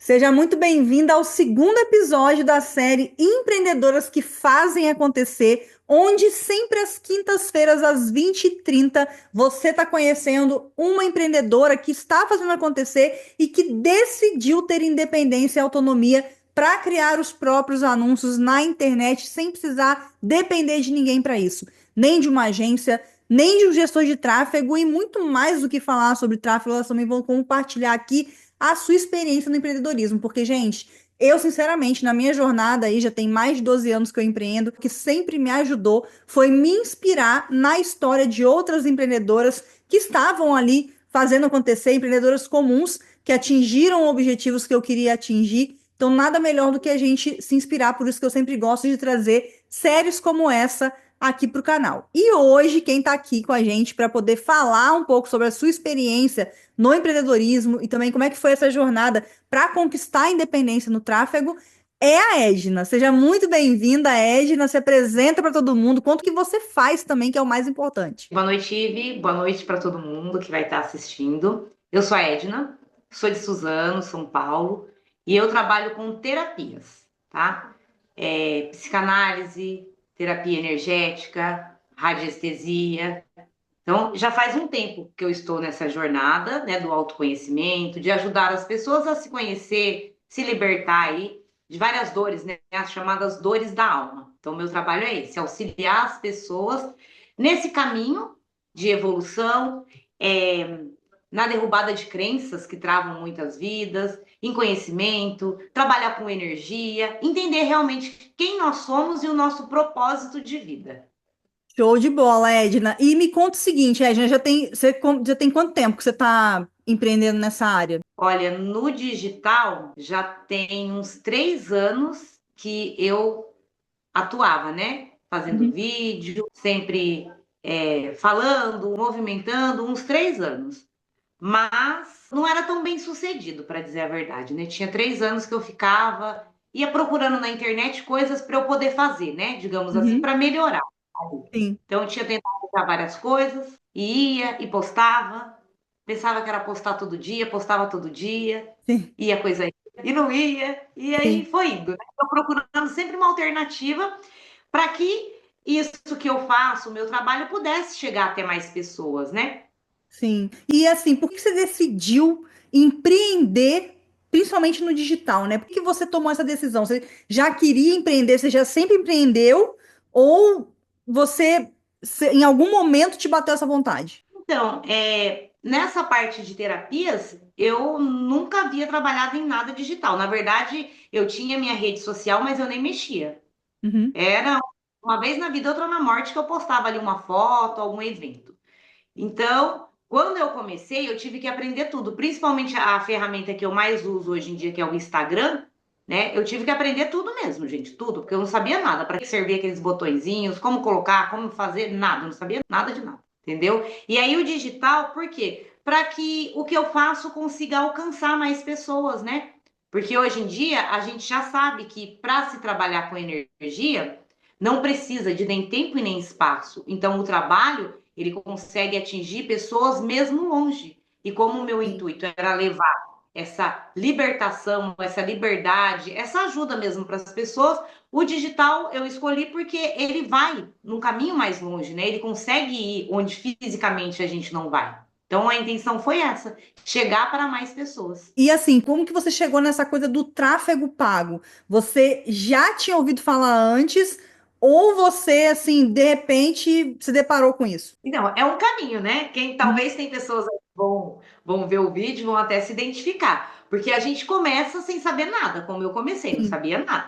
Seja muito bem-vinda ao segundo episódio da série Empreendedoras que Fazem Acontecer, onde sempre às quintas-feiras, às 20h30, você está conhecendo uma empreendedora que está fazendo acontecer e que decidiu ter independência e autonomia para criar os próprios anúncios na internet sem precisar depender de ninguém para isso, nem de uma agência, nem de um gestor de tráfego e muito mais do que falar sobre tráfego, elas também vão compartilhar aqui a sua experiência no empreendedorismo, porque, gente, eu, sinceramente, na minha jornada aí, já tem mais de 12 anos que eu empreendo, o que sempre me ajudou foi me inspirar na história de outras empreendedoras que estavam ali fazendo acontecer, empreendedoras comuns que atingiram objetivos que eu queria atingir. Então, nada melhor do que a gente se inspirar, por isso que eu sempre gosto de trazer séries como essa aqui para o canal. E hoje, quem está aqui com a gente para poder falar um pouco sobre a sua experiência no empreendedorismo e também como é que foi essa jornada para conquistar a independência no tráfego, é a Edna. Seja muito bem-vinda, Edna. Se apresenta para todo mundo. Conta o que você faz também, que é o mais importante. Boa noite, Ive. Boa noite para todo mundo que vai estar assistindo. Eu sou a Edna, sou de Suzano, São Paulo, e eu trabalho com terapias, tá? Psicanálise, terapia energética, radiestesia. Então, já faz um tempo que eu estou nessa jornada, né, do autoconhecimento, de ajudar as pessoas a se conhecer, se libertar aí de várias dores, né, as chamadas dores da alma. Então, meu trabalho é esse, auxiliar as pessoas nesse caminho de evolução, é, na derrubada de crenças que travam muitas vidas, em conhecimento, trabalhar com energia, entender realmente quem nós somos e o nosso propósito de vida. Show de bola, Edna. E me conta o seguinte, Edna, já tem quanto tempo que você está empreendendo nessa área? Olha, no digital já tem uns 3 anos que eu atuava, né? Fazendo Uhum. vídeo, sempre falando, movimentando, uns 3 anos. Mas não era tão bem sucedido, para dizer a verdade, né? Tinha 3 anos que eu ficava, ia procurando na internet coisas para eu poder fazer, né? Digamos assim, Uhum. para melhorar. Sim, Então eu tinha tentado fazer várias coisas, e ia e postava, pensava que era postar todo dia, postava todo dia, sim, e a coisa ia, e não ia, e aí sim. foi indo, né? Eu procurando sempre uma alternativa para que isso que eu faço, o meu trabalho, pudesse chegar até mais pessoas, né? Sim. E assim, por que você decidiu empreender, principalmente no digital, né? Por que você tomou essa decisão? Você já queria empreender, você já sempre empreendeu, ou em algum momento te bateu essa vontade? Então, nessa parte de terapias, eu nunca havia trabalhado em nada digital. Na verdade, eu tinha minha rede social, mas eu nem mexia. Uhum. Era uma vez na vida, outra na morte, que eu postava ali uma foto, algum evento. Então, quando eu comecei, eu tive que aprender tudo, principalmente a ferramenta que eu mais uso hoje em dia, que é o Instagram, né? Eu tive que aprender tudo mesmo, gente, tudo, porque eu não sabia nada, para que servir aqueles botõezinhos, como colocar, como fazer, nada, eu não sabia nada de nada, entendeu? E aí o digital, por quê? Para que o que eu faço consiga alcançar mais pessoas, né? Porque hoje em dia a gente já sabe que para se trabalhar com energia, não precisa de nem tempo e nem espaço. Então, o trabalho ele consegue atingir pessoas mesmo longe. E como o meu Sim. intuito era levar essa libertação, essa liberdade, essa ajuda mesmo para as pessoas, o digital eu escolhi porque ele vai num caminho mais longe, né? Ele consegue ir onde fisicamente a gente não vai. Então a intenção foi essa, chegar para mais pessoas. E assim, como que você chegou nessa coisa do tráfego pago? Você já tinha ouvido falar antes, ou você, assim, de repente, se deparou com isso? Então, é um caminho, né? Quem Uhum. talvez tem pessoas aí que vão ver o vídeo, vão até se identificar, porque a gente começa sem saber nada, como eu comecei, não Sim. sabia nada.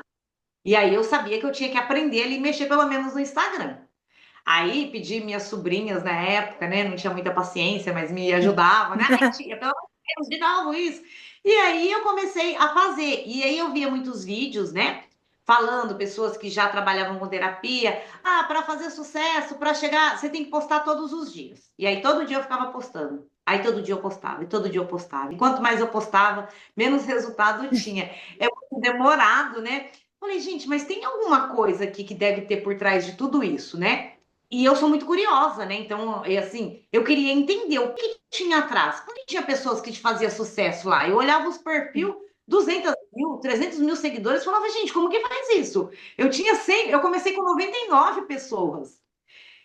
E aí eu sabia que eu tinha que aprender ali e mexer pelo menos no Instagram. Aí pedi minhas sobrinhas na época, né? Não tinha muita paciência, mas me Sim. ajudavam, né? Ai, tia, pelo amor de Deus, de novo isso. E aí eu comecei a fazer. E aí eu via muitos vídeos, né? Falando, pessoas que já trabalhavam com terapia. Ah, para fazer sucesso, para chegar, você tem que postar todos os dias. E aí todo dia eu ficava postando. Aí todo dia eu postava, e todo dia eu postava. E quanto mais eu postava, menos resultado eu tinha. É muito demorado, né? Falei, gente, mas tem alguma coisa aqui que deve ter por trás de tudo isso, né? E eu sou muito curiosa, né? Então, assim, eu queria entender o que tinha atrás. Por que tinha pessoas que te faziam sucesso lá? Eu olhava os perfis, 200 mil, 300 mil seguidores. Eu falava, gente, como que faz isso? Eu tinha 100, eu comecei com 99 pessoas.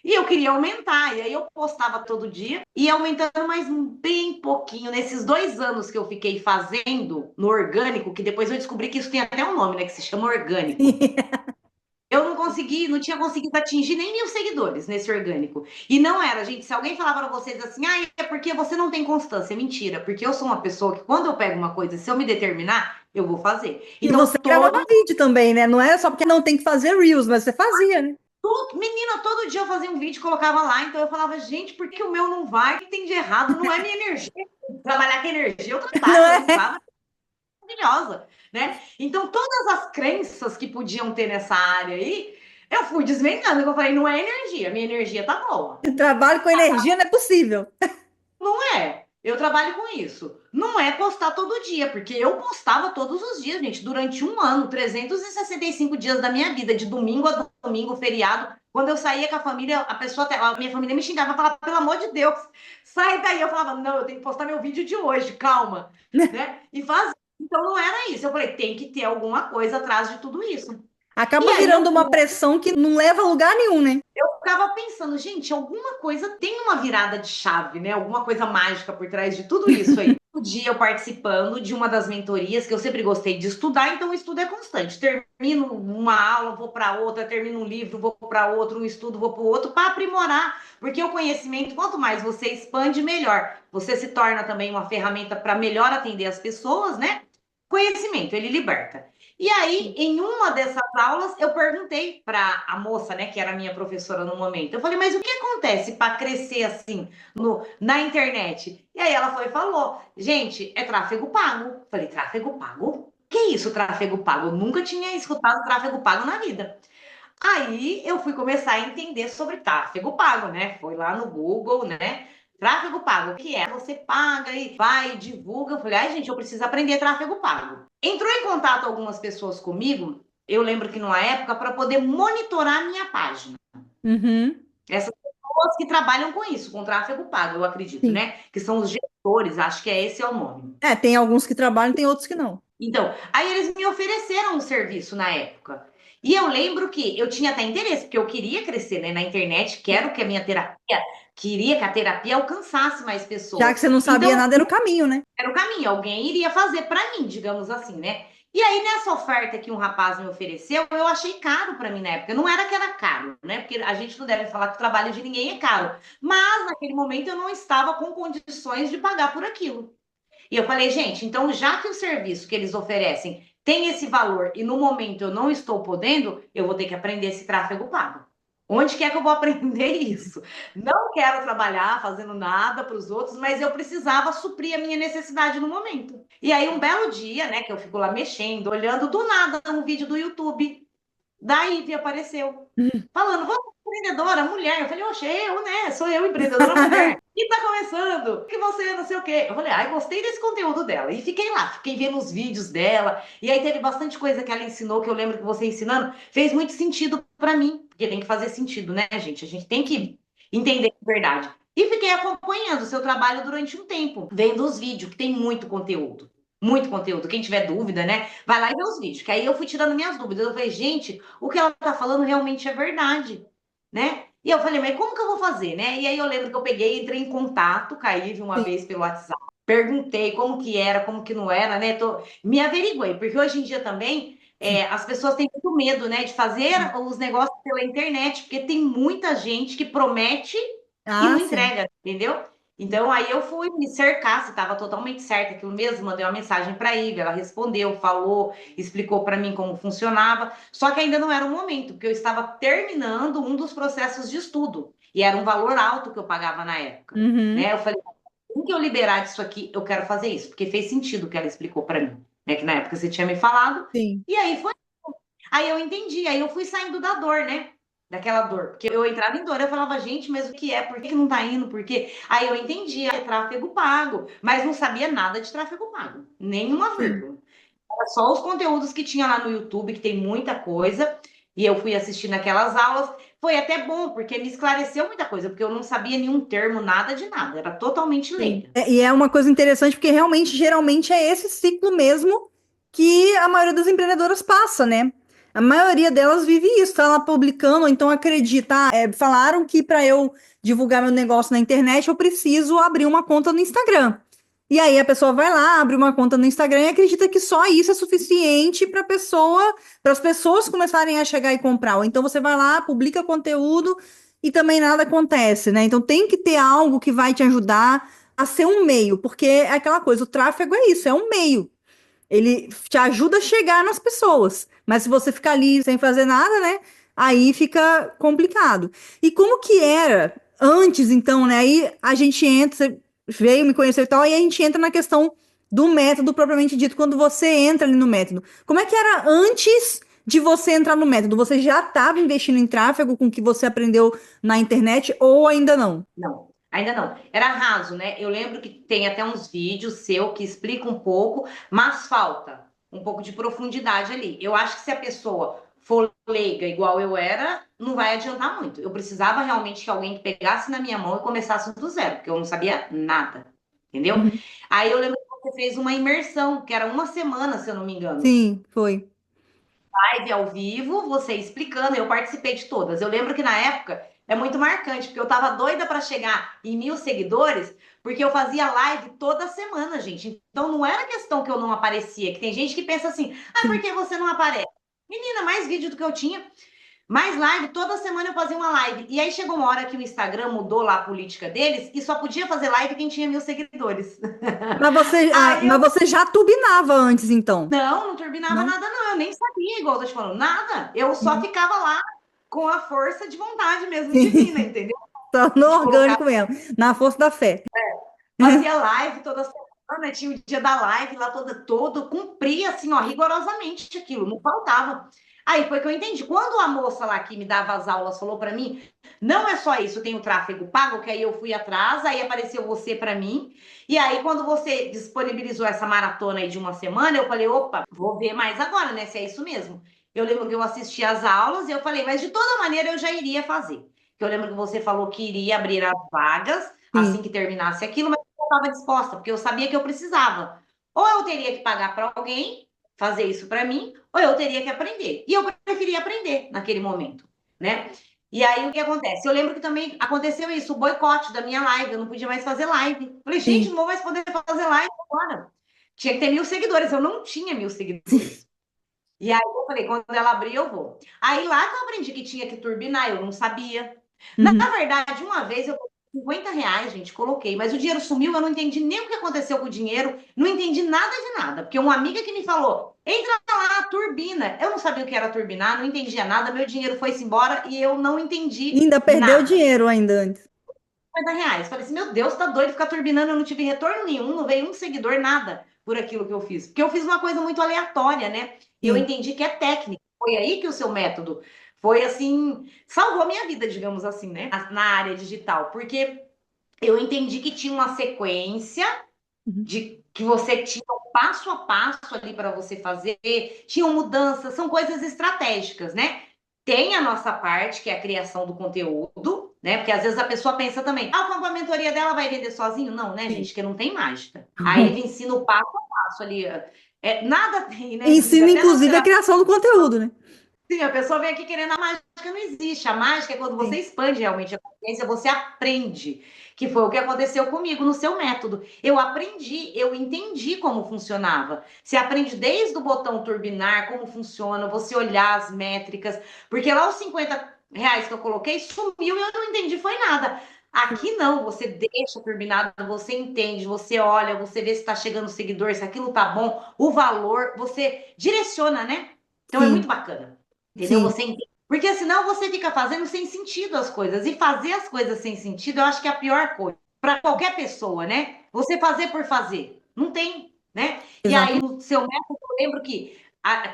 E eu queria aumentar, e aí eu postava todo dia, e aumentando mais bem pouquinho. Nesses 2 anos que eu fiquei fazendo no orgânico, que depois eu descobri que isso tem até um nome, né? Que se chama orgânico. Eu não consegui, não tinha conseguido atingir nem 1.000 seguidores nesse orgânico. E não era, gente. Se alguém falava para vocês assim, ah, é porque você não tem constância. Mentira, porque eu sou uma pessoa que quando eu pego uma coisa, se eu me determinar, eu vou fazer. E Então, você gravava vídeo também, né? Não é só porque não tem que fazer Reels, mas você fazia, né? menina, todo dia eu fazia um vídeo e colocava lá. Então eu falava, gente, por que o meu não vai? O que tem de errado? Não é minha energia. Trabalhar com energia, eu Não trabalho, eu é? usava maravilhosa, né? Então, todas as crenças que podiam ter nessa área aí, eu fui desvendando. Eu falei, não é energia, minha energia tá boa. Trabalho com energia não é possível. Não é. Eu trabalho com isso. Não é postar todo dia, porque eu postava todos os dias, gente, durante um ano, 365 dias da minha vida, de domingo a domingo, feriado. Quando eu saía com a família, a minha família me xingava, falava, pelo amor de Deus, sai daí. Eu falava, não, eu tenho que postar meu vídeo de hoje, calma, né? E fazia. Então não era isso. Eu falei, tem que ter alguma coisa atrás de tudo isso. E Acaba aí virando eu uma pressão que não leva a lugar nenhum, né? ficava pensando, gente, alguma coisa tem uma virada de chave, né? Alguma coisa mágica por trás de tudo isso aí. Um dia eu participando de uma das mentorias, que eu sempre gostei de estudar, então o estudo é constante. Termino uma aula, vou para outra, termino um livro, vou para outro, um estudo, vou para o outro, para aprimorar. Porque o conhecimento, quanto mais você expande, melhor. Você se torna também uma ferramenta para melhor atender as pessoas, né? Conhecimento, ele liberta. E aí, em uma dessas aulas, eu perguntei para a moça, né, que era minha professora no momento. Eu falei, mas o que acontece para crescer assim na internet? E aí ela foi e falou, gente, é tráfego pago. Eu falei, tráfego pago? Que isso, tráfego pago? Eu nunca tinha escutado tráfego pago na vida. Aí eu fui começar a entender sobre tráfego pago, né? Foi lá no Google, né? Tráfego pago, o que é? Você paga e vai, e divulga. Eu falei, ai, gente, eu preciso aprender tráfego pago. Entrou em contato algumas pessoas comigo, eu lembro que numa época, para poder monitorar a minha página. Uhum, Essas pessoas que trabalham com isso, com tráfego pago, eu acredito, sim. né? Que são os gestores, acho que é esse é o nome. É, tem alguns que trabalham, tem outros que não. Então, aí eles me ofereceram um serviço na época. E eu lembro que eu tinha até interesse, porque eu queria crescer, né, na internet, quero que a minha terapia, queria que a terapia alcançasse mais Já pessoas. que você não sabia Então, nada, era o caminho, né? era o caminho, alguém iria fazer para mim, digamos assim, né? E aí, nessa oferta que um rapaz me ofereceu, eu achei caro para mim na época. Não era que era caro, né? Porque a gente não deve falar que o trabalho de ninguém é caro. Mas, naquele momento, eu não estava com condições de pagar por aquilo. E eu falei, gente, então já que o serviço que eles oferecem tem esse valor e no momento eu não estou podendo, eu vou ter que aprender esse tráfego pago. Onde que é que eu vou aprender isso? Não quero trabalhar fazendo nada para os outros, mas eu precisava suprir a minha necessidade no momento. E aí, um belo dia, né, que eu fico lá mexendo, olhando, do nada, um vídeo do YouTube da Ivy apareceu, falando, você é empreendedora, mulher. Eu falei, oxe, eu, né? Sou eu, empreendedora mulher. E tá começando, que você não sei o quê. Eu falei, ai, gostei desse conteúdo dela. E fiquei lá, fiquei vendo os vídeos dela. E aí teve bastante coisa que ela ensinou, que eu lembro que você ensinando, fez muito sentido pra mim. Porque tem que fazer sentido, né, gente? A gente tem que entender de verdade. E fiquei acompanhando o seu trabalho durante um tempo, vendo os vídeos, que tem muito conteúdo. Muito conteúdo. Quem tiver dúvida, né? Vai lá e vê os vídeos. Que aí eu fui tirando minhas dúvidas. Eu falei, gente, o que ela tá falando realmente é verdade, né? E eu falei, mas como que eu vou fazer, né? E aí eu lembro que eu peguei, entrei em contato com a Ivy uma Sim. vez pelo WhatsApp, perguntei como que era, como que não era, né? Me averiguei, porque hoje em dia também as pessoas têm muito medo, né, de fazer os negócios pela internet, porque tem muita gente que promete e não Ah, sim. entrega, entendeu? Então aí eu fui me cercar se estava totalmente certo aquilo mesmo, mandei uma mensagem para a Ivy, ela respondeu, falou, explicou para mim como funcionava, só que ainda não era o momento, porque eu estava terminando um dos processos de estudo e era um valor alto que eu pagava na época, Uhum, né? Eu falei, assim que eu liberar disso aqui, eu quero fazer isso, porque fez sentido o que ela explicou para mim, né? Que na época você tinha me falado, sim. e aí foi. Aí eu entendi, aí eu fui saindo da dor, né? Daquela dor. Porque eu entrava em dor, eu falava, gente, mas o que é? Por que não tá indo? Por quê? Aí eu entendi, é tráfego pago. Mas não sabia nada de tráfego pago. Nenhuma Sim. vírgula. Era só os conteúdos que tinha lá no YouTube, que tem muita coisa. E eu fui assistindo aquelas aulas. Foi até bom, porque me esclareceu muita coisa, porque eu não sabia nenhum termo, nada de nada. Era totalmente Sim. leiga. E é uma coisa interessante, porque realmente, geralmente, é esse ciclo mesmo que a maioria das empreendedoras passa, né? A maioria delas vive isso, tá lá publicando, ou então acredita. Falaram que para eu divulgar meu negócio na internet, eu preciso abrir uma conta no Instagram. E aí a pessoa vai lá, abre uma conta no Instagram e acredita que só isso é suficiente para as pessoas começarem a chegar e comprar. Ou então você vai lá, publica conteúdo e também nada acontece, né? Então tem que ter algo que vai te ajudar a ser um meio, porque é aquela coisa, o tráfego é isso, é um meio. Ele te ajuda a chegar nas pessoas, mas se você ficar ali sem fazer nada, né? Aí fica complicado. E como que era antes, então, né? Aí a gente entra, você veio me conhecer e tal, aí a gente entra na questão do método propriamente dito, quando você entra ali no método. Como é que era antes de você entrar no método? Você já estava investindo em tráfego com o que você aprendeu na internet ou ainda não? Não, ainda não. Era raso, né? Eu lembro que tem até uns vídeos seu que explicam um pouco, mas falta um pouco de profundidade ali. Eu acho que se a pessoa for leiga igual eu era, não vai adiantar muito. Eu precisava realmente que alguém pegasse na minha mão e começasse do zero, porque eu não sabia nada, entendeu? Uhum. Aí eu lembro que você fez uma imersão, que era uma semana, se eu não me engano. Sim, foi. Live ao vivo, você explicando, eu participei de todas. Eu lembro que na época é muito marcante, porque eu tava doida para chegar em 1.000 seguidores, porque eu fazia live toda semana, gente. Então não era questão que eu não aparecia, que tem gente que pensa assim, ah, por Sim. que você não aparece? Menina, mais vídeo do que eu tinha, mais live, toda semana eu fazia uma live. E aí chegou uma hora que o Instagram mudou lá a política deles e só podia fazer live quem tinha 1.000 seguidores. Aí Mas eu você já turbinava antes, então? não turbinava Não? nada, não. Eu nem sabia, igual eu tô te falando, nada. Eu só Uhum. ficava lá com a força de vontade mesmo divina, Sim, entendeu? só no De colocar, orgânico mesmo, na força da fé. fazia live toda semana, tinha o dia da live lá todo, cumpria assim, ó, rigorosamente aquilo, não faltava. Aí foi que eu entendi. Quando a moça lá que me dava as aulas falou para mim, não é só isso, tem o tráfego pago, que aí eu fui atrás, aí apareceu você para mim. E aí quando você disponibilizou essa maratona aí de uma semana, eu falei, opa, vou ver mais agora, né, se é isso mesmo. Eu lembro que eu assisti às aulas e eu falei, mas de toda maneira eu já iria fazer. Eu lembro que você falou que iria abrir as vagas assim Sim, que terminasse aquilo, mas eu estava disposta, porque eu sabia que eu precisava. Ou eu teria que pagar para alguém fazer isso para mim, ou eu teria que aprender. E eu preferia aprender naquele momento, né? E aí o que acontece? Eu lembro que também aconteceu isso, o boicote da minha live, eu não podia mais fazer live. Falei, gente, sim, não vou mais poder fazer live agora. Tinha que ter 1.000 seguidores, eu não tinha 1.000 seguidores. E aí eu falei, quando ela abrir, eu vou. Aí lá que eu aprendi que tinha que turbinar, eu não sabia. Na uhum. verdade, uma vez eu coloquei R$ 50, gente, coloquei, mas o dinheiro sumiu, eu não entendi nem o que aconteceu com o dinheiro, não entendi nada de nada, porque uma amiga que me falou, entra lá, turbina. Eu não sabia o que era turbinar, não entendia nada, meu dinheiro foi-se embora e eu não E entendi ainda perdeu nada. dinheiro ainda antes. R$ 50. Falei assim, meu Deus, tá doido ficar turbinando, eu não tive retorno nenhum, não veio um seguidor, nada por aquilo que eu fiz. Porque eu fiz uma coisa muito aleatória, né? E eu Sim, entendi que é técnica. Foi aí que o seu método foi assim, salvou a minha vida, digamos assim, né? Na área digital. Porque eu entendi que tinha uma sequência uhum. de que você tinha um passo a passo ali para você fazer, tinham mudanças, são coisas estratégicas, né? Tem a nossa parte, que é a criação do conteúdo, né? Porque às vezes a pessoa pensa também, com a mentoria dela vai vender sozinho? Não, né, Sim. gente? Que não tem mágica. Aí ele ensina o passo a passo ali. Nada tem, né, Ingrid? Ensina, Até nas inclusive, a terapias. criação do conteúdo, né? Sim, a pessoa vem aqui querendo a mágica, não existe. A mágica é quando você Sim, expande realmente a consciência, você aprende, que foi o que aconteceu comigo no seu método. Eu aprendi, eu entendi como funcionava. Você aprende desde o botão turbinar, como funciona, você olhar as métricas, porque lá os R$ 50 que eu coloquei sumiu e eu não entendi, foi nada. sim, Aqui não, você deixa turbinado, você entende, você olha, você vê se está chegando seguidor, se aquilo tá bom, o valor, você direciona, né? Então é muito sim, bacana. Entendeu? sim, Você entende? Porque senão você fica fazendo sem sentido as coisas. E fazer as coisas sem sentido, eu acho que é a pior coisa. Para qualquer pessoa, né? Você fazer por fazer. Não tem, né? E aí, exatamente. no seu método, eu lembro que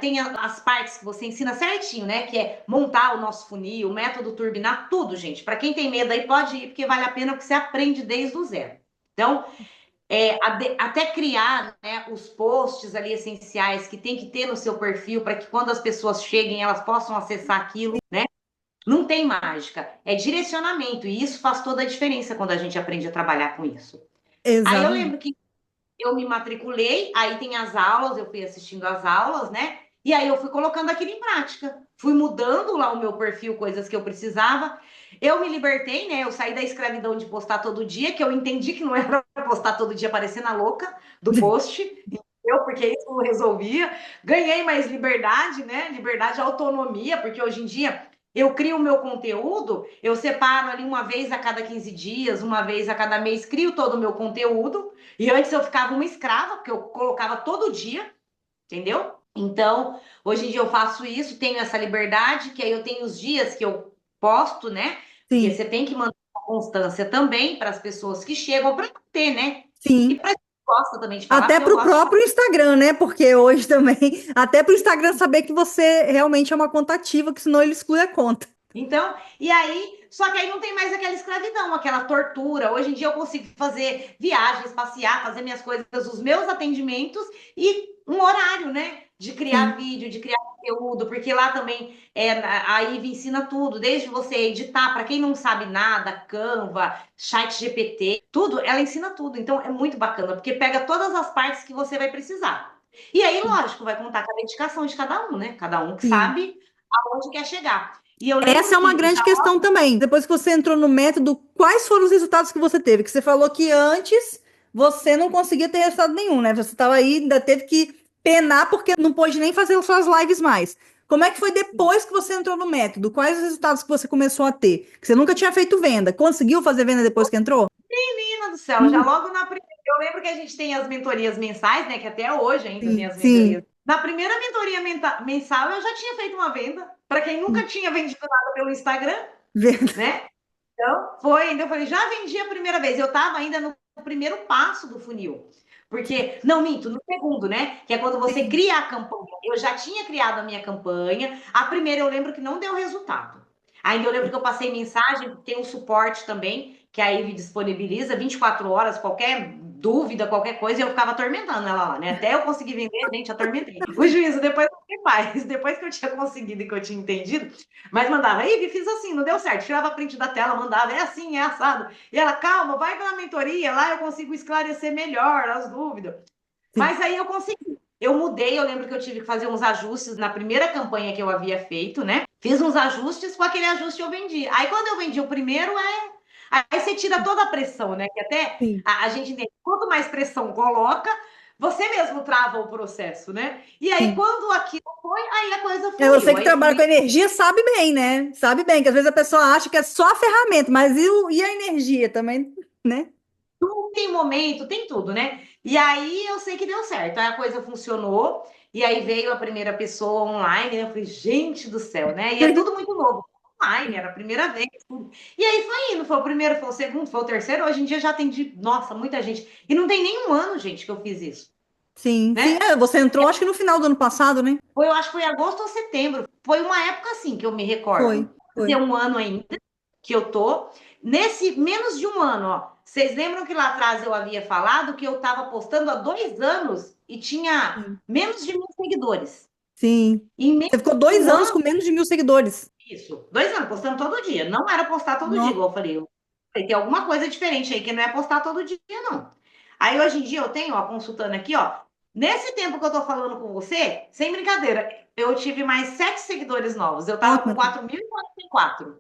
tem as partes que você ensina certinho, né? Que é montar o nosso funil, o método turbinar, tudo, gente. Para quem tem medo aí, pode ir, porque vale a pena, porque você aprende desde o zero. Então, até criar, né, os posts ali essenciais que tem que ter no seu perfil para que quando as pessoas cheguem elas possam acessar aquilo, né? Não tem mágica, é direcionamento e isso faz toda a diferença quando a gente aprende a trabalhar com isso. Aí eu lembro Exatamente. que eu me matriculei, aí tem as aulas, eu fui assistindo as aulas, né? E aí eu fui colocando aquilo em prática. Fui mudando lá o meu perfil, coisas que eu precisava. Eu me libertei, né? Eu saí da escravidão de postar todo dia, que eu entendi que não era pra postar todo dia parecendo a louca do post, entendeu? Porque isso não resolvia. Ganhei mais liberdade, né? Liberdade, autonomia, porque hoje em dia eu crio o meu conteúdo, eu separo ali uma vez a cada 15 dias, uma vez a cada mês, crio todo o meu conteúdo. E antes eu ficava uma escrava, porque eu colocava todo dia, entendeu? Então, hoje em dia eu faço isso, tenho essa liberdade, que aí eu tenho os dias que eu posto, né? Porque Sim, você tem que manter a constância também para as pessoas que chegam para ter, né? E sim. para quem gosta também de falar, Até porque eu para o gosto de falar. próprio Instagram, né? Porque hoje também, até para o Instagram saber que você realmente é uma conta ativa, que senão ele exclui a conta. Então, e aí, só que aí não tem mais aquela escravidão, aquela tortura. Hoje em dia eu consigo fazer viagens, passear, fazer minhas coisas, os meus atendimentos e um horário, né? De criar Sim, vídeo, de criar conteúdo, porque lá também a Ivy ensina tudo, desde você editar, para quem não sabe nada, Canva, Chat GPT, tudo, ela ensina tudo. Então é muito bacana, porque pega todas as partes que você vai precisar. E aí, lógico, vai contar com a dedicação de cada um, né? Cada um que sim. sabe aonde quer chegar. E eu Essa lembro é uma que grande já questão também. Depois que você entrou no método, quais foram os resultados que você teve? Que você falou que antes você não conseguia ter resultado nenhum, né? Você estava aí, ainda teve que penar porque não pôde nem fazer as suas lives mais. Como é que foi depois que você entrou no método? Quais os resultados que você começou a ter? Que você nunca tinha feito venda. Conseguiu fazer venda depois que entrou? menina do céu, já logo na primeira. Eu lembro que a gente tem as mentorias mensais, né? Que até hoje ainda tem Sim, as mentorias. sim. Na primeira mentoria mensal, eu já tinha feito uma venda. Para quem nunca tinha vendido nada pelo Instagram, Verdade. né? Então, foi. Ainda eu falei, já vendi a primeira vez. Eu estava ainda no primeiro passo do funil. Porque, não minto, no segundo, né? Que é quando você Sim, cria a campanha. Eu já tinha criado a minha campanha. A primeira eu lembro que não deu resultado. Ainda eu lembro que eu passei mensagem, tem um suporte também, que a Ivy disponibiliza 24 horas, qualquer dúvida, qualquer coisa, e eu ficava atormentando ela lá, né? Até eu conseguir vender, gente, atormentei. O juízo depois não tem paz. Depois que eu tinha conseguido e que eu tinha entendido, mas mandava, Ivy, fiz assim, não deu certo. Tirava print da tela, mandava, é assim, é assado. E ela, calma, vai pela mentoria, lá eu consigo esclarecer melhor as dúvidas. sim. Mas aí eu consegui. Eu mudei, eu lembro que eu tive que fazer uns ajustes na primeira campanha que eu havia feito, né? Fiz uns ajustes, com aquele ajuste eu vendi. Aí quando eu vendi o primeiro, aí você tira toda a pressão, né? Que até Sim. a gente entende, quanto mais pressão coloca, você mesmo trava o processo, né? E aí Sim. quando aquilo foi, aí a coisa É você fluiu. que Aí trabalha fluiu. com energia sabe bem, né? Sabe bem, que às vezes a pessoa acha que é só a ferramenta, mas e a energia também, né? Tem momento, tem tudo, né? E aí eu sei que deu certo. Aí a coisa funcionou. E aí veio a primeira pessoa online, né? Eu falei, gente do céu, né? E é tudo muito novo. Online, era a primeira vez. Tudo. E aí foi indo, foi o primeiro, foi o segundo, foi o terceiro. Hoje em dia já tem de, nossa, muita gente. E não tem nenhum ano, gente, que eu fiz isso, Sim, sim. né? É, você entrou, acho que no final do ano passado, né? Foi, eu acho que foi agosto ou setembro. Foi uma época assim que eu me Foi, recordo. Tem foi. um ano ainda que eu tô. Nesse menos de um ano, ó. Vocês lembram que lá atrás eu havia falado que eu estava postando há 2 anos e tinha Sim. menos de 1.000 seguidores? Sim. Em menos Você ficou de dois um anos ano, com menos de 1.000 seguidores. isso. 2 anos, postando todo dia. Não era postar todo dia, Não. igual eu falei. Tem alguma coisa diferente aí que não é postar todo dia, não. Aí hoje em dia eu tenho, ó, consultando aqui, ó. Nesse tempo que eu tô falando com você, sem brincadeira, eu tive mais 7 seguidores novos. Eu tava com Ótimo. 4.044.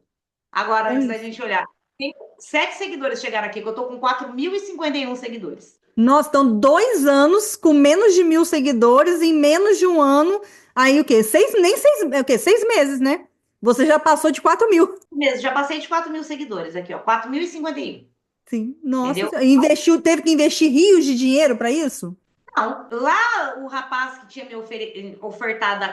Agora, antes Olha da isso. gente olhar, tem 7 seguidores chegaram aqui, que eu tô com 4.051 seguidores. Nossa, então 2 anos com menos de 1.000 seguidores, em menos de um ano. Aí o quê? Nem seis, é o quê? 6 meses, né? Você já passou de 4.000. Mesmo, já passei de 4.000 seguidores aqui, ó. 4.051. Sim. Nossa, Entendeu? investiu, teve que investir rios de dinheiro para isso? Não, lá o rapaz que tinha me ofertado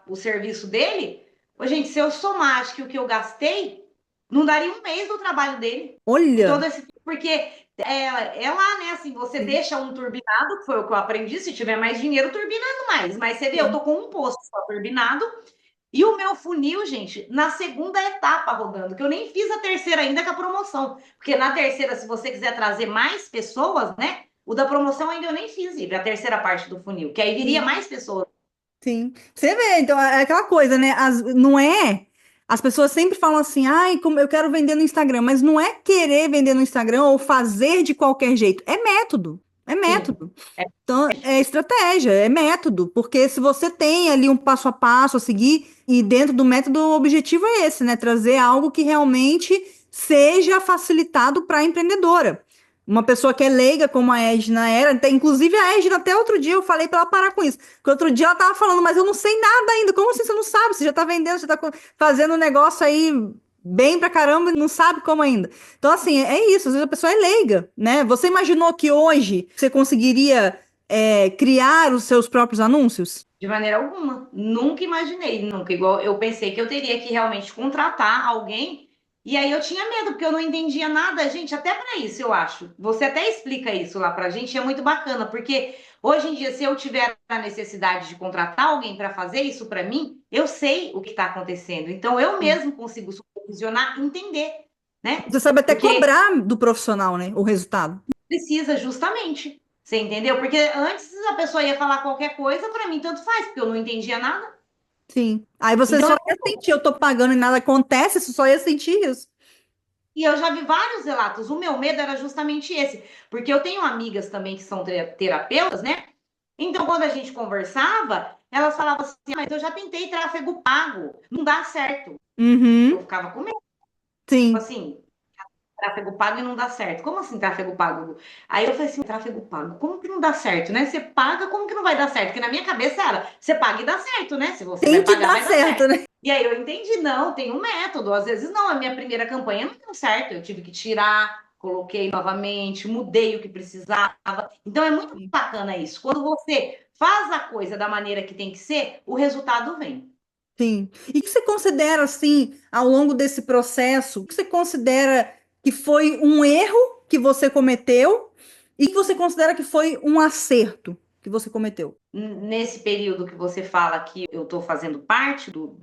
o serviço dele, ô, gente, se eu somar, acho que o que eu gastei, não daria um mês do trabalho dele. Em todo Olha. esse. Porque é lá, né? Assim, você Sim, deixa um turbinado, que foi o que eu aprendi, se tiver mais dinheiro, turbinado mais. Mas você vê, eu tô sim. com um posto só turbinado. E o meu funil, gente, na segunda etapa rodando, que eu nem fiz a terceira ainda com a promoção. Porque na terceira, se você quiser trazer mais pessoas, né? O da promoção ainda eu nem fiz, Ive, a terceira parte do funil, que aí viria Sim. mais pessoas. Sim. Você vê, então, é aquela coisa, né? Não é. As pessoas sempre falam assim, ai, como eu quero vender no Instagram, mas não é querer vender no Instagram ou fazer de qualquer jeito, é método. É Sim. método. Então, é estratégia, é método, porque se você tem ali um passo a passo a seguir, e dentro do método o objetivo é esse, né? Trazer algo que realmente seja facilitado para a empreendedora. Uma pessoa que é leiga, como a Edna era, inclusive a Edna, até outro dia eu falei para ela parar com isso. Porque outro dia ela tava falando, mas eu não sei nada ainda. Como assim você não sabe? Você já tá vendendo, você tá fazendo um negócio aí bem pra caramba e não sabe como ainda. Então, assim, é isso. Às vezes a pessoa é leiga, né? Você imaginou que hoje você conseguiria criar os seus próprios anúncios? De maneira alguma. Nunca imaginei, nunca. Igual eu pensei que eu teria que realmente contratar alguém. E aí eu tinha medo, porque eu não entendia nada, gente, até para isso, eu acho. Você até explica isso lá pra gente, é muito bacana, porque hoje em dia, se eu tiver a necessidade de contratar alguém para fazer isso para mim, eu sei o que está acontecendo. Então eu mesmo consigo supervisionar, entender, né? Você sabe até Porque cobrar do profissional, né? O resultado. precisa justamente. Você entendeu? Porque antes a pessoa ia falar qualquer coisa, para mim tanto faz, porque eu não entendia nada. Sim. Aí você Então, só ia sentir, eu tô pagando e nada acontece, você só ia sentir isso. e eu já vi vários relatos. O meu medo era justamente esse, porque eu tenho amigas também que são terapeutas, né? Então, quando a gente conversava, elas falavam assim: "Ah, mas eu já tentei tráfego pago, não dá certo." Eu Uhum. ficava com medo, tipo Sim. assim, tráfego pago e não dá certo. Como assim tráfego pago? Aí eu falei assim, tráfego pago, como que não dá certo, né? Você paga, como que não vai dar certo? Porque na minha cabeça era, você paga e dá certo, né? Se você Tem vai que pagar, dar vai dar certo, certo. né? E aí eu entendi, não, tem um método. Às vezes não, a minha primeira campanha não deu certo. Eu tive que tirar, coloquei novamente, mudei o que precisava. Então é muito Sim. bacana isso. Quando você faz a coisa da maneira que tem que ser, o resultado vem. Sim. E o que você considera, assim, ao longo desse processo, o que você considera que foi um erro que você cometeu e que você considera que foi um acerto que você cometeu? Nesse período que você fala que eu estou fazendo parte do,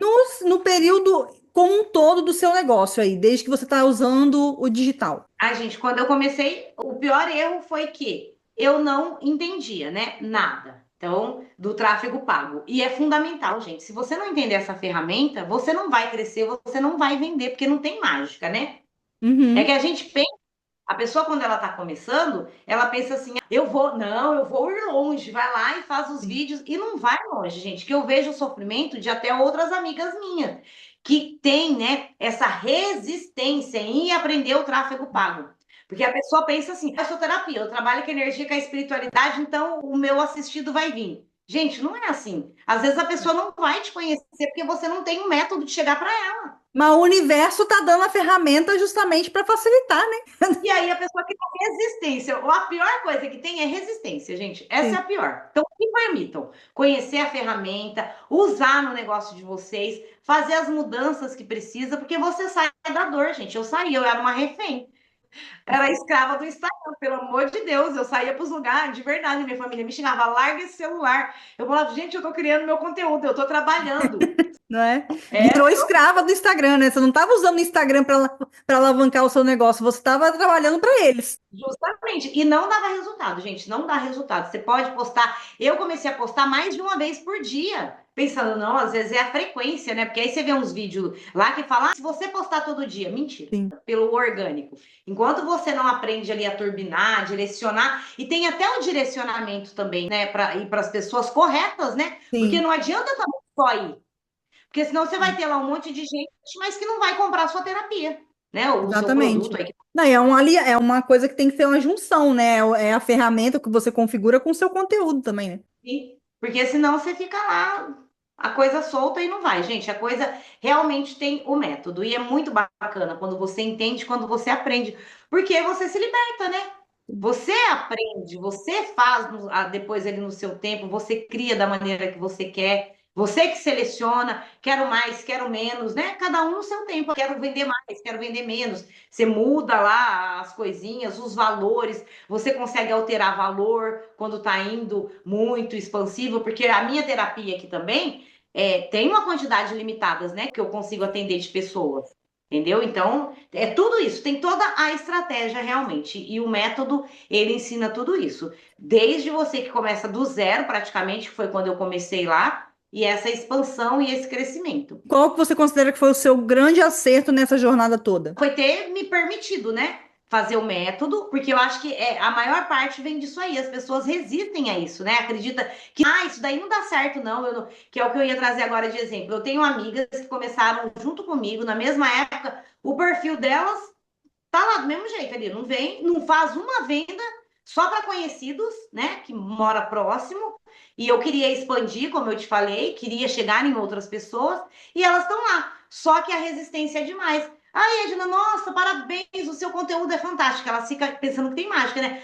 No período como um todo do seu negócio aí, desde que você está usando o digital. a gente, quando eu comecei, o pior erro foi que eu não entendia, né? Nada. Então, do tráfego pago. E é fundamental, gente. Se você não entender essa ferramenta, você não vai crescer, você não vai vender, porque não tem mágica, né? É que Uhum. a gente pensa, a pessoa quando ela tá começando, ela pensa assim: "Ah, eu vou, não, eu vou ir longe", vai lá e faz os Sim. vídeos e não vai longe, gente. Que eu vejo o sofrimento de até outras amigas minhas que tem, né, essa resistência em aprender o tráfego pago. Porque a pessoa pensa assim: "Eu sou terapia, eu trabalho com energia, com a espiritualidade, então o meu assistido vai vir." Gente, não é assim. Às vezes a pessoa não vai te conhecer porque você não tem um método de chegar para ela. Mas o universo está dando a ferramenta justamente para facilitar, né? E aí a pessoa cria resistência. Ou a pior coisa que tem é resistência, gente. Essa é Sim. a pior. Então, se permitam conhecer a ferramenta, usar no negócio de vocês, fazer as mudanças que precisa, porque você sai da dor, gente. Eu saí, eu era uma refém. Era escrava do Instagram, pelo amor de Deus. Eu saía para os lugares, de verdade, minha família me xingava, larga esse celular. Eu falava, gente, eu tô criando meu conteúdo, eu tô trabalhando. Não é? É, Virou escrava do Instagram, né? Você não estava usando o Instagram para alavancar o seu negócio, você estava trabalhando para eles. justamente. E não dava resultado, gente. Não dá resultado. Você pode postar. Eu comecei a postar mais de uma vez por dia. Pensando, não, às vezes é a frequência, né? Porque aí você vê uns vídeos lá que falam, ah, se você postar todo dia. Mentira. Sim, Pelo orgânico. Enquanto você não aprende ali a turbinar, direcionar, e tem até o direcionamento também, né? Para ir para as pessoas corretas, né? Porque sim, não adianta também só ir. Porque senão você vai ter lá um monte de gente, mas que não vai comprar a sua terapia, né? O seu produto exatamente. aí. Não, e é uma coisa que tem que ser uma junção, né? É a ferramenta que você configura com o seu conteúdo também, né? Porque senão você fica lá, a coisa solta e não vai. Gente, a coisa realmente tem o método. E é muito bacana quando você entende, quando você aprende. Porque você se liberta, né? Você aprende, você faz depois ali no seu tempo, você cria da maneira que você quer. Você que seleciona, quero mais, quero menos, né? Cada um no seu tempo. Quero vender mais, quero vender menos. Você muda lá as coisinhas, os valores. Você consegue alterar valor quando está indo muito expansivo, porque a minha terapia aqui também tem uma quantidade limitada, né? Que eu consigo atender de pessoas. Entendeu? Então, é tudo isso, tem toda a estratégia realmente. E o método, ele ensina tudo isso. Desde você que começa do zero, praticamente, que foi quando eu comecei lá, e essa expansão e esse crescimento. Qual que você considera que foi o seu grande acerto nessa jornada toda? Foi ter me permitido, né? fazer o método, porque eu acho que a maior parte vem disso aí, as pessoas resistem a isso, né? Acredita que, isso daí não dá certo, não, que é o que eu ia trazer agora de exemplo. Eu tenho amigas que começaram junto comigo, na mesma época, o perfil delas tá lá do mesmo jeito ali, não vem, não faz uma venda só para conhecidos, né, que mora próximo, e eu queria expandir, como eu te falei, queria chegar em outras pessoas, e elas estão lá, só que a resistência é demais. Ai, Edna, nossa, parabéns, o seu conteúdo é fantástico. Ela fica pensando que tem mágica, né?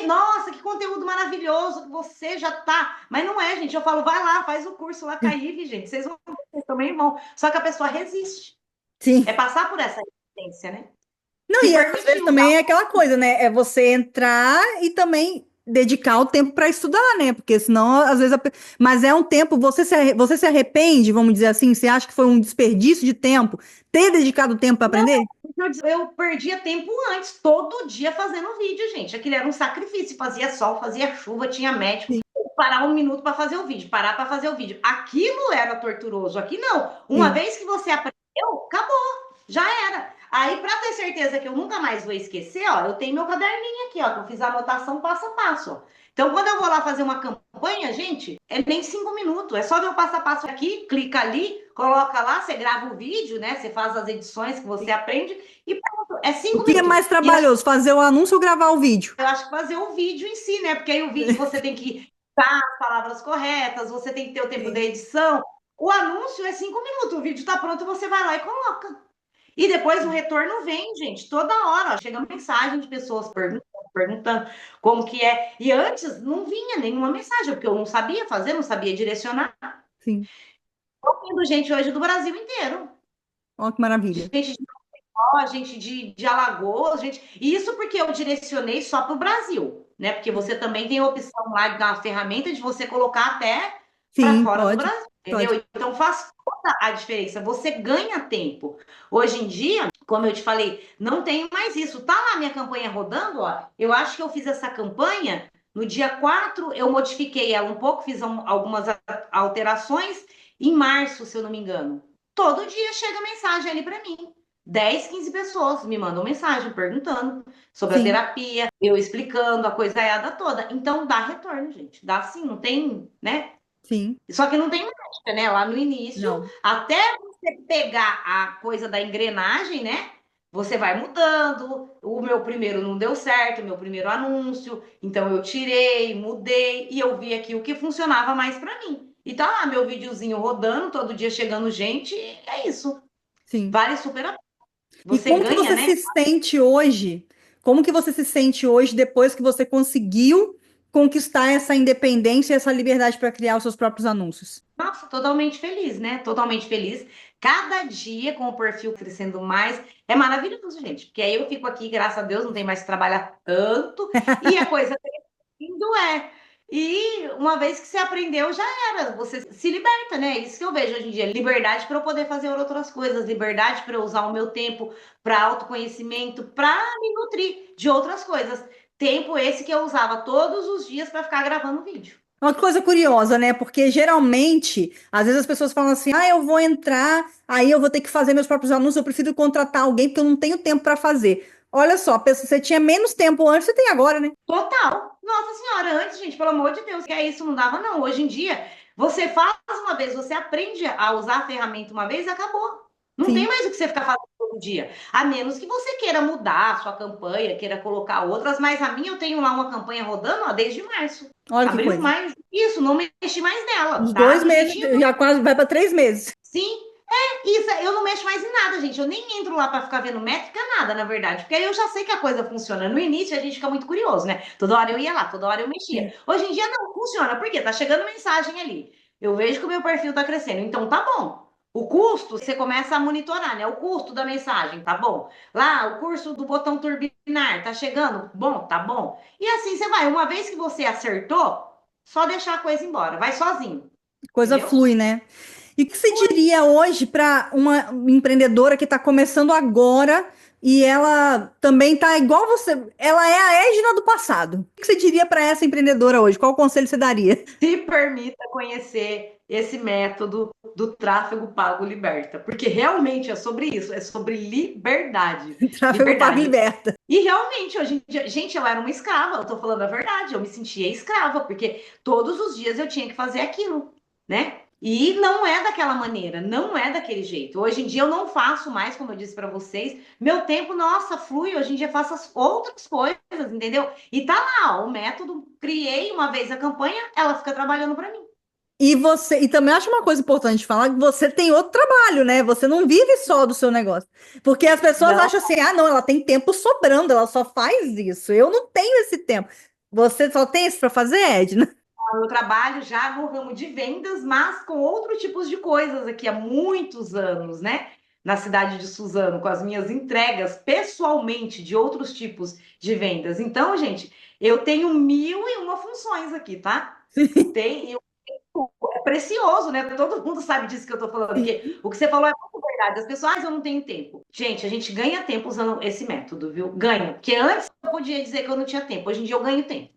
Nossa, que conteúdo maravilhoso que você já tá. Mas não é, gente. Eu falo, vai lá, faz o curso lá com a Ive, gente. Vocês vão, vocês também vão. Só que a pessoa resiste. Sim. É passar por essa resistência, né? Não, Se e às vezes permitir usar. também é aquela coisa, né? É você entrar e também dedicar o tempo para estudar, né? Porque senão, às vezes. Mas é um tempo, você se arrepende, vamos dizer assim? Você acha que foi um desperdício de tempo ter dedicado tempo para Não, aprender? eu perdia tempo antes, todo dia fazendo vídeo, gente. Aquilo era um sacrifício. Fazia sol, fazia chuva, tinha médico. Sim, Parar um minuto para fazer o vídeo, parar para fazer o vídeo. Aquilo era torturoso. Aqui não. Uma sim, vez que você aprendeu, acabou. Já era. Aí, para ter certeza que eu nunca mais vou esquecer, ó, eu tenho meu caderninho aqui, ó, que eu fiz a anotação passo a passo, ó. Então, quando eu vou lá fazer uma campanha, gente, é nem 5 minutos. É só ver o passo a passo aqui, clica ali, coloca lá, você grava o vídeo, né? Você faz as edições que você sim. aprende e pronto. É O cinco que é minutos. mais E trabalhoso, fazer o anúncio ou gravar o vídeo? eu acho que fazer o vídeo em si, né? Porque aí o vídeo você tem que dar as palavras corretas, você tem que ter o tempo da Sim, edição. O anúncio é 5 minutos, o vídeo tá pronto, você vai lá e coloca. E depois o retorno vem, gente, toda hora. Ó, chega mensagem de pessoas perguntando como que é. E antes não vinha nenhuma mensagem, porque eu não sabia fazer, não sabia direcionar. sim. Tô vendo gente hoje do Brasil inteiro. Olha que maravilha. Gente de Ó, gente de Alagoas, gente. Isso porque eu direcionei só para o Brasil, né? Porque você também tem a opção lá da ferramenta de você colocar até para Sim, fora do pode, Brasil, pode. entendeu? Então faz toda a diferença. Você ganha tempo. Hoje em dia, como eu te falei, não tem mais isso. Tá lá minha campanha rodando, ó. Eu acho que eu fiz essa campanha no dia 4, eu modifiquei ela um pouco, fiz algumas alterações. Em março, se eu não me engano. Todo dia chega mensagem ali para mim. 10, 15 pessoas me mandam mensagem perguntando sobre a Sim, terapia, eu explicando a coisaiada toda. Então dá retorno, gente. Dá sim, não tem, né? sim. Só que não tem mágica, né? Lá no início, Não. até você pegar a coisa da engrenagem, né? Você vai mudando. O meu primeiro não deu certo, o meu primeiro anúncio. Então eu tirei, mudei e eu vi aqui o que funcionava mais para mim. E tá lá meu videozinho rodando, todo dia chegando gente, e é isso. Sim. Vale super a pena. E Você como que ganha, você né? se sente hoje? Como que você se sente hoje depois que você conseguiu conquistar essa independência e essa liberdade para criar os seus próprios anúncios? Nossa, totalmente feliz, né? Totalmente feliz. Cada dia com o perfil crescendo mais. É maravilhoso, gente. Porque aí eu fico aqui, graças a Deus, não tem mais que trabalhar tanto. E a coisa crescendo é. E uma vez que você aprendeu, já era. Você se liberta, né? Isso que eu vejo hoje em dia. Liberdade para eu poder fazer outras coisas. Liberdade para eu usar o meu tempo para autoconhecimento, para me nutrir de outras coisas. Tempo esse que eu usava todos os dias para ficar gravando vídeo. Uma coisa curiosa, né? Porque geralmente, às vezes as pessoas falam assim: ah, eu vou entrar, aí eu vou ter que fazer meus próprios anúncios, eu prefiro contratar alguém porque eu não tenho tempo para fazer. Olha só, você tinha menos tempo antes, você tem agora, né? Total. Nossa senhora, antes, gente, pelo amor de Deus, que é isso, não dava, não. Hoje em dia, você faz uma vez, você aprende a usar a ferramenta uma vez, acabou. Não tem Sim, mais o que você ficar fazendo todo dia. A menos que você queira mudar a sua campanha, queira colocar outras, mas a minha eu tenho lá uma campanha rodando, ó, desde março. olha que Abril, coisa. maio, isso, não mexi mais nela, Uns tá? dois Do meses, jeitinho. já quase vai para 3 meses. Sim, isso, eu não mexo mais em nada, gente. Eu nem entro lá para ficar vendo métrica, nada, na verdade. Porque aí eu já sei que a coisa funciona. No início a gente fica muito curioso, né? Toda hora eu ia lá, toda hora eu mexia. Sim, Hoje em dia não funciona. Por quê? Tá chegando mensagem ali. Eu vejo que o meu perfil tá crescendo. Então tá bom. O custo, você começa a monitorar, né? O custo da mensagem, tá bom. Lá, o curso do botão turbinar, tá chegando? Bom, tá bom. E assim você vai. Uma vez que você acertou, só deixar a coisa embora. Vai sozinho. coisa Entendeu? flui, né? E o que você diria hoje para uma empreendedora que está começando agora e ela também está igual você, ela é a Égina do passado. O que você diria para essa empreendedora hoje? Qual conselho você daria? Se permita conhecer. esse método do tráfego pago liberta, porque realmente é sobre isso, é sobre liberdade. Tráfego pago Liberdade. liberta. E realmente, hoje em dia, gente, eu era uma escrava, eu tô falando a verdade, eu me sentia escrava, porque todos os dias eu tinha que fazer aquilo, né? E não é daquela maneira, não é daquele jeito. Hoje em dia eu não faço mais, como eu disse para vocês. Meu tempo, nossa, flui. Hoje em dia eu faço as outras coisas, entendeu? E tá lá, ó, o método. Criei uma vez a campanha, ela fica trabalhando para mim. E você, e também acho uma coisa importante falar que você tem outro trabalho, né? Você não vive só do seu negócio. Porque as pessoas Não, acham assim: ah, não, ela tem tempo sobrando, ela só faz isso. Eu não tenho esse tempo. Você só tem isso para fazer, Edna? eu trabalho já no ramo de vendas, mas com outros tipos de coisas aqui há muitos anos, né? Na cidade de Suzano, com as minhas entregas pessoalmente de outros tipos de vendas. Então, gente, eu tenho 1.001 funções aqui, tá? Tem, é precioso, né? Todo mundo sabe disso que eu tô falando, porque o que você falou é muito verdade. As pessoas, eu não tenho tempo. Gente, a gente ganha tempo usando esse método, viu? Ganha. Porque antes eu podia dizer que eu não tinha tempo, hoje em dia eu ganho tempo.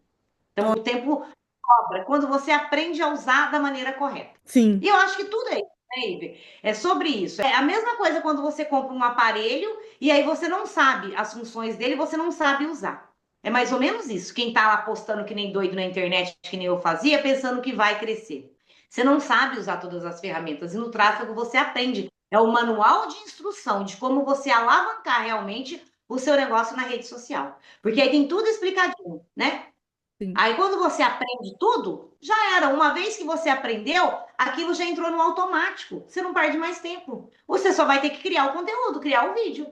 Então, o tempo cobra quando você aprende a usar da maneira correta. E Sim, eu acho que tudo é isso, né, Ive? É sobre isso. É a mesma coisa quando você compra um aparelho e aí você não sabe as funções dele, você não sabe usar. É mais ou menos isso. Quem tá lá postando que nem doido na internet, que nem eu fazia, pensando que vai crescer. Você não sabe usar todas as ferramentas. E no tráfego você aprende. É o manual de instrução de como você alavancar realmente o seu negócio na rede social. Porque aí tem tudo explicadinho, né? sim. Aí, quando você aprende tudo, já era. Uma vez que você aprendeu, aquilo já entrou no automático. Você não perde mais tempo. Você só vai ter que criar o conteúdo, criar o vídeo.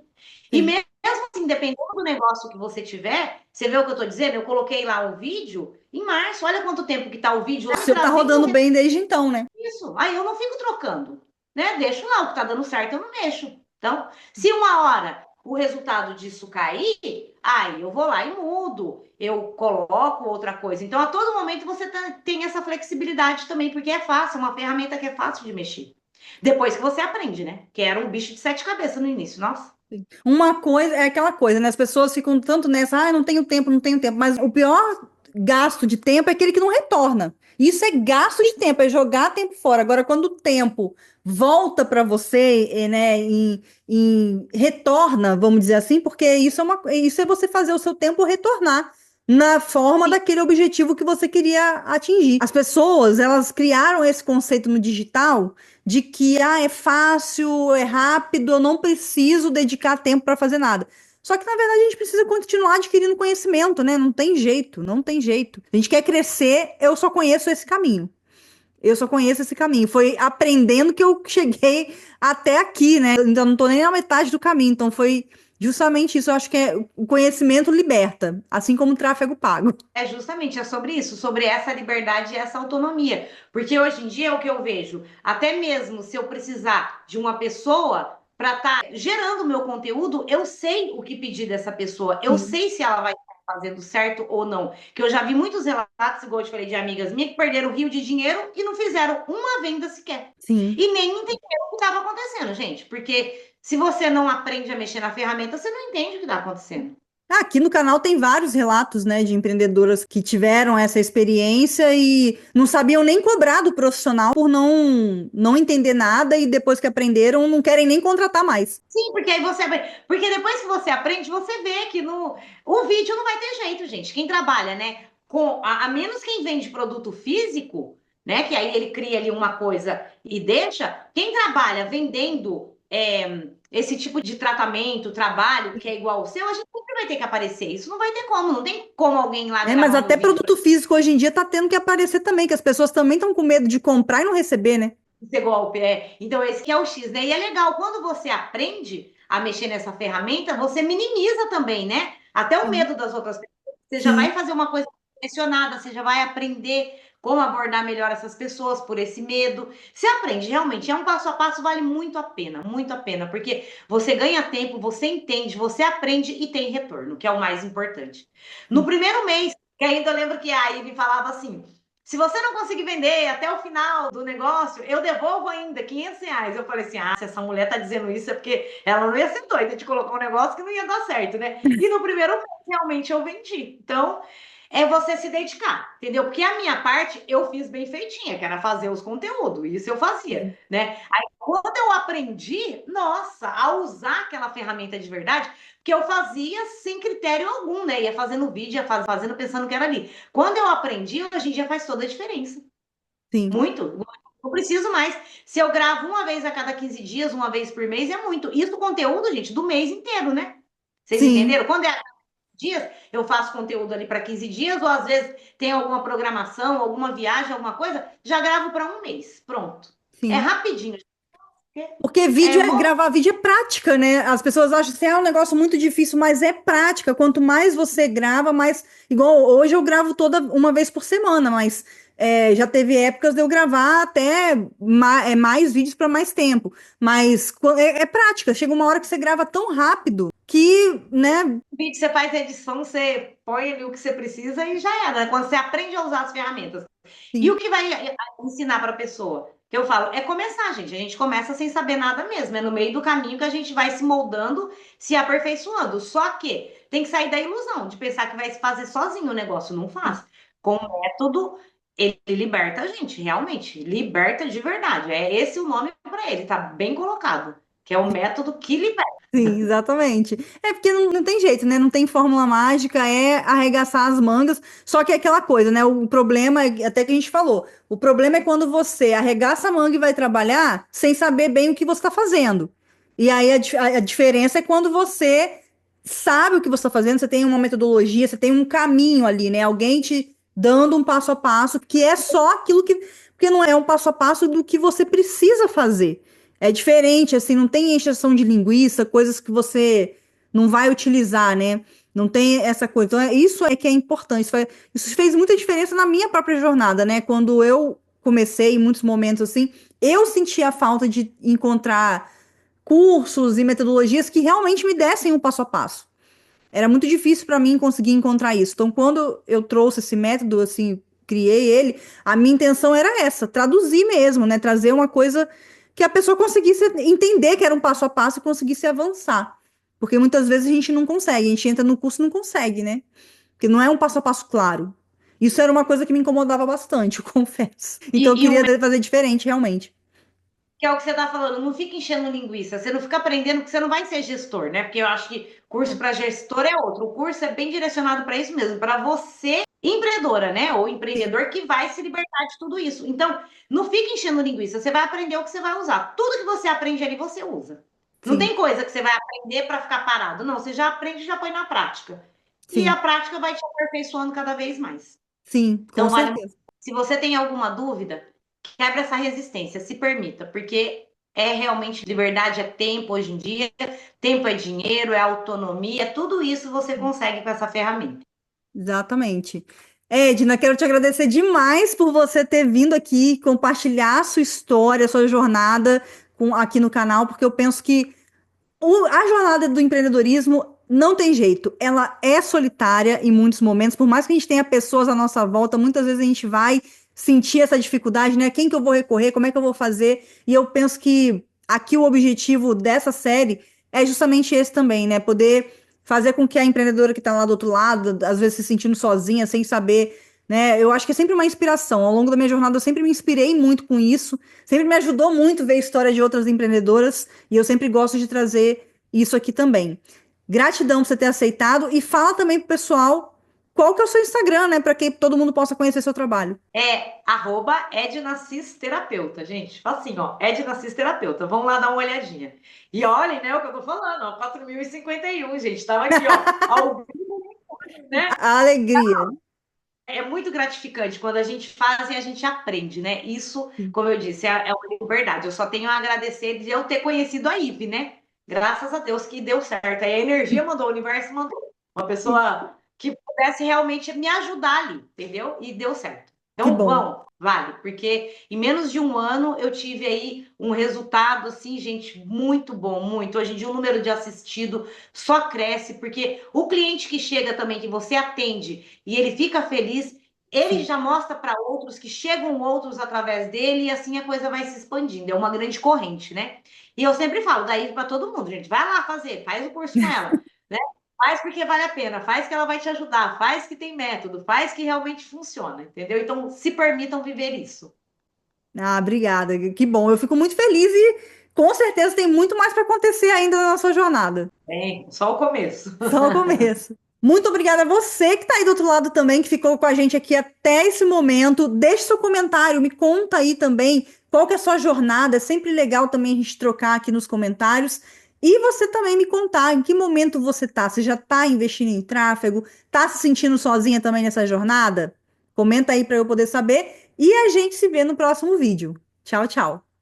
E Sim. mesmo assim, dependendo do negócio que você tiver, você vê o que eu estou dizendo? Eu coloquei lá o vídeo em março. Olha quanto tempo que está o vídeo O lá seu tá trazendo rodando bem desde então, né? isso. Aí eu não fico trocando, né? Deixo lá o que está dando certo, eu não mexo. Então, se uma hora o resultado disso cair, aí eu vou lá e mudo, eu coloco outra coisa. Então, a todo momento você tem essa flexibilidade também, porque é fácil, uma ferramenta que é fácil de mexer. Depois que você aprende, né? Que era um bicho de sete cabeças no início, nossa. Sim. Uma coisa é aquela coisa, né? As pessoas ficam tanto nessa, ah, não tenho tempo, não tenho tempo. Mas o pior gasto de tempo é aquele que não retorna. Isso é gasto de tempo, é jogar tempo fora. Agora, quando o tempo volta para você, né, retorna, vamos dizer assim, porque isso é você fazer o seu tempo retornar na forma Sim, daquele objetivo que você queria atingir. As pessoas, elas criaram esse conceito no digital de que é fácil, é rápido, eu não preciso dedicar tempo para fazer nada. Só que, na verdade, a gente precisa continuar adquirindo conhecimento, né? Não tem jeito, não tem jeito. A gente quer crescer, eu só conheço esse caminho. Eu só conheço esse caminho. Foi aprendendo que eu cheguei até aqui, né? Eu ainda não tô nem na metade do caminho. Então, foi justamente isso. Eu acho que o conhecimento liberta, assim como o tráfego pago. é justamente é sobre isso, sobre essa liberdade e essa autonomia. Porque hoje em dia é o que eu vejo, até mesmo se eu precisar de uma pessoa para estar gerando o meu conteúdo, eu sei o que pedir dessa pessoa, eu Sim, sei se ela vai estar fazendo certo ou não. Que eu já vi muitos relatos, igual eu te falei, de amigas minhas que perderam rio de dinheiro e não fizeram uma venda sequer. sim. E nem entenderam o que estava acontecendo, gente. Porque se você não aprende a mexer na ferramenta, você não entende o que está acontecendo. Aqui no canal tem vários relatos, né, de empreendedoras que tiveram essa experiência e não sabiam nem cobrar do profissional por não entender nada e depois que aprenderam não querem nem contratar mais. Sim, porque aí você porque depois que você aprende, você vê que no o vídeo não vai ter jeito, gente. Quem trabalha, né, com a menos quem vende produto físico, né, que aí ele cria ali uma coisa e deixa, quem trabalha vendendo esse tipo de tratamento, trabalho que é igual ao seu, a gente sempre vai ter que aparecer. Isso não vai ter como, não tem como alguém lá É, mas gravando até um vídeo produto físico hoje em dia tá tendo que aparecer também, que as pessoas também estão com medo de comprar e não receber, né? ser golpe, é. Então, esse que é o X, né? E é legal, quando você aprende a mexer nessa ferramenta, você minimiza também, né? Até o Sim. medo das outras pessoas. Você já vai Sim. fazer uma coisa direcionada, você já vai aprender como abordar melhor essas pessoas por esse medo. Você aprende, realmente, é um passo a passo, vale muito a pena, porque você ganha tempo, você entende, você aprende e tem retorno, que é o mais importante. No primeiro mês, que ainda eu lembro que a Ivy falava assim. Se você não conseguir vender até o final do negócio, eu devolvo ainda R$ 500. Eu falei assim: ah, se essa mulher tá dizendo isso é porque ela não ia ser doida de colocar um negócio que não ia dar certo, né? E no primeiro mês, realmente, eu vendi. Então, é você se dedicar, entendeu? Porque a minha parte eu fiz bem feitinha, que era fazer os conteúdos, isso eu fazia, Sim. né? Aí quando eu aprendi, nossa, a usar aquela ferramenta de verdade, que eu fazia sem critério algum, né? Ia fazendo vídeo, ia fazendo pensando que era ali. Quando eu aprendi, hoje em dia faz toda a diferença. Sim. Muito. Não preciso mais. Se eu gravo uma vez a cada 15 dias, uma vez por mês, é muito. Isso conteúdo, gente, do mês inteiro, né? Vocês Sim. entenderam? Quando é dias, eu faço conteúdo ali para 15 dias, ou às vezes tem alguma programação, alguma viagem, alguma coisa, já gravo para um mês. Pronto. É Sim. rapidinho. Porque É, gravar vídeo é prática, né? As pessoas acham que é um negócio muito difícil, mas é prática. Quanto mais você grava, mais. Igual hoje eu gravo toda uma vez por semana, mas já teve épocas de eu gravar até mais vídeos para mais tempo. Mas é prática. Chega uma hora que você grava tão rápido que, né? vídeo você faz a edição, você põe ali o que você precisa e já era, né? Quando você aprende a usar as ferramentas. E Sim, o que vai ensinar para a pessoa? Que eu falo, é começar, gente. A gente começa sem saber nada mesmo. É no meio do caminho que a gente vai se moldando, se aperfeiçoando. Só que tem que sair da ilusão de pensar que vai se fazer sozinho o negócio. Não sim. faz. Com o método, ele liberta a gente, realmente. Liberta de verdade. É esse o nome para ele, tá bem colocado. Que é o método que liberta. Sim, exatamente. É porque não tem jeito, né? Não tem fórmula mágica, é arregaçar as mangas. Só que é aquela coisa, né? O problema, até que a gente falou, o problema é quando você arregaça a manga e vai trabalhar sem saber bem o que você está fazendo. E aí a diferença é quando você sabe o que você está fazendo, você tem uma metodologia, você tem um caminho ali, né? Alguém te dando um passo a passo, que é só aquilo que. Porque não é um passo a passo do que você precisa fazer. É diferente, assim, não tem encheção de linguiça, coisas que você não vai utilizar, né? Não tem essa coisa. Então, isso é que é importante. Isso fez muita diferença na minha própria jornada, né? Quando eu comecei, em muitos momentos, assim, eu sentia a falta de encontrar cursos e metodologias que realmente me dessem um passo a passo. Era muito difícil para mim conseguir encontrar isso. Então, quando eu trouxe esse método, assim, criei ele, a minha intenção era essa, traduzir mesmo, né? Trazer uma coisa que a pessoa conseguisse entender que era um passo a passo e conseguisse avançar. Porque muitas vezes a gente não consegue, a gente entra no curso e não consegue, né? Porque não é um passo a passo claro. Isso era uma coisa que me incomodava bastante, eu confesso. Então eu E o queria fazer diferente, realmente. que é o que você está falando, não fica enchendo linguiça, você não fica aprendendo, porque você não vai ser gestor, né? Porque eu acho que curso para gestor é outro. O curso é bem direcionado para isso mesmo, para você, empreendedora, né? Ou Sim, empreendedor que vai se libertar de tudo isso. Então, não fica enchendo linguiça, você vai aprender o que você vai usar. Tudo que você aprende ali, você usa. Não sim, tem coisa que você vai aprender para ficar parado. Não, você já aprende e já põe na prática. E a sim, prática vai te aperfeiçoando cada vez mais. sim, com Então, vale muito. certeza. Se você tem alguma dúvida, quebra essa resistência, se permita, porque é realmente liberdade, é tempo hoje em dia, tempo é dinheiro, é autonomia, tudo isso você consegue com essa ferramenta. Exatamente. Edna, quero te agradecer demais por você ter vindo aqui compartilhar a sua história, a sua jornada aqui no canal, porque eu penso que a jornada do empreendedorismo não tem jeito. Ela é solitária em muitos momentos, por mais que a gente tenha pessoas à nossa volta, muitas vezes a gente vai sentir essa dificuldade, né? Quem que eu vou recorrer? Como é que eu vou fazer? E eu penso que aqui o objetivo dessa série é justamente esse também, né? Poder fazer com que a empreendedora que está lá do outro lado, às vezes se sentindo sozinha, sem saber, né? Eu acho que é sempre uma inspiração. Ao longo da minha jornada, eu sempre me inspirei muito com isso. Sempre me ajudou muito ver a história de outras empreendedoras e eu sempre gosto de trazer isso aqui também. Gratidão por você ter aceitado e fala também pro pessoal qual que é o seu Instagram, né, para que todo mundo possa conhecer seu trabalho. É @ednacisterapeuta, gente. Assim, ó, Ednacisterapeuta. Vamos lá dar uma olhadinha. E olhem, né, o que eu tô falando, ó, 4.051, gente. Tava aqui, ó, ao vivo, né? A alegria. É muito gratificante quando a gente faz e a gente aprende, né? Isso, como eu disse, é uma liberdade. Eu só tenho a agradecer de eu ter conhecido a Ive, né? Graças a Deus que deu certo. Aí a energia mandou, o universo mandou. Uma pessoa que pudesse realmente me ajudar ali, entendeu? E deu certo. Que Então, bom. vão, vale, porque em menos de um ano eu tive aí um resultado, assim, gente, muito bom, muito. Hoje em dia o número de assistido só cresce, porque o cliente que chega também, que você atende, e ele fica feliz, ele Sim, já mostra para outros que chegam outros através dele e assim a coisa vai se expandindo. É uma grande corrente, né? E eu sempre falo, daí para todo mundo, gente, vai lá fazer, faz o curso com ela, né? Faz porque vale a pena, faz que ela vai te ajudar, faz que tem método, faz que realmente funciona, entendeu? Então, se permitam viver isso. Ah, obrigada. Que bom. Eu fico muito feliz e com certeza tem muito mais para acontecer ainda na nossa jornada. É, só o começo. Só o começo. Muito obrigada a você que está aí do outro lado também, que ficou com a gente aqui até esse momento. Deixe seu comentário, me conta aí também qual que é a sua jornada. É sempre legal também a gente trocar aqui nos comentários. E você também me contar em que momento você está. Você já está investindo em tráfego? Está se sentindo sozinha também nessa jornada? Comenta aí para eu poder saber. E a gente se vê no próximo vídeo. Tchau, tchau.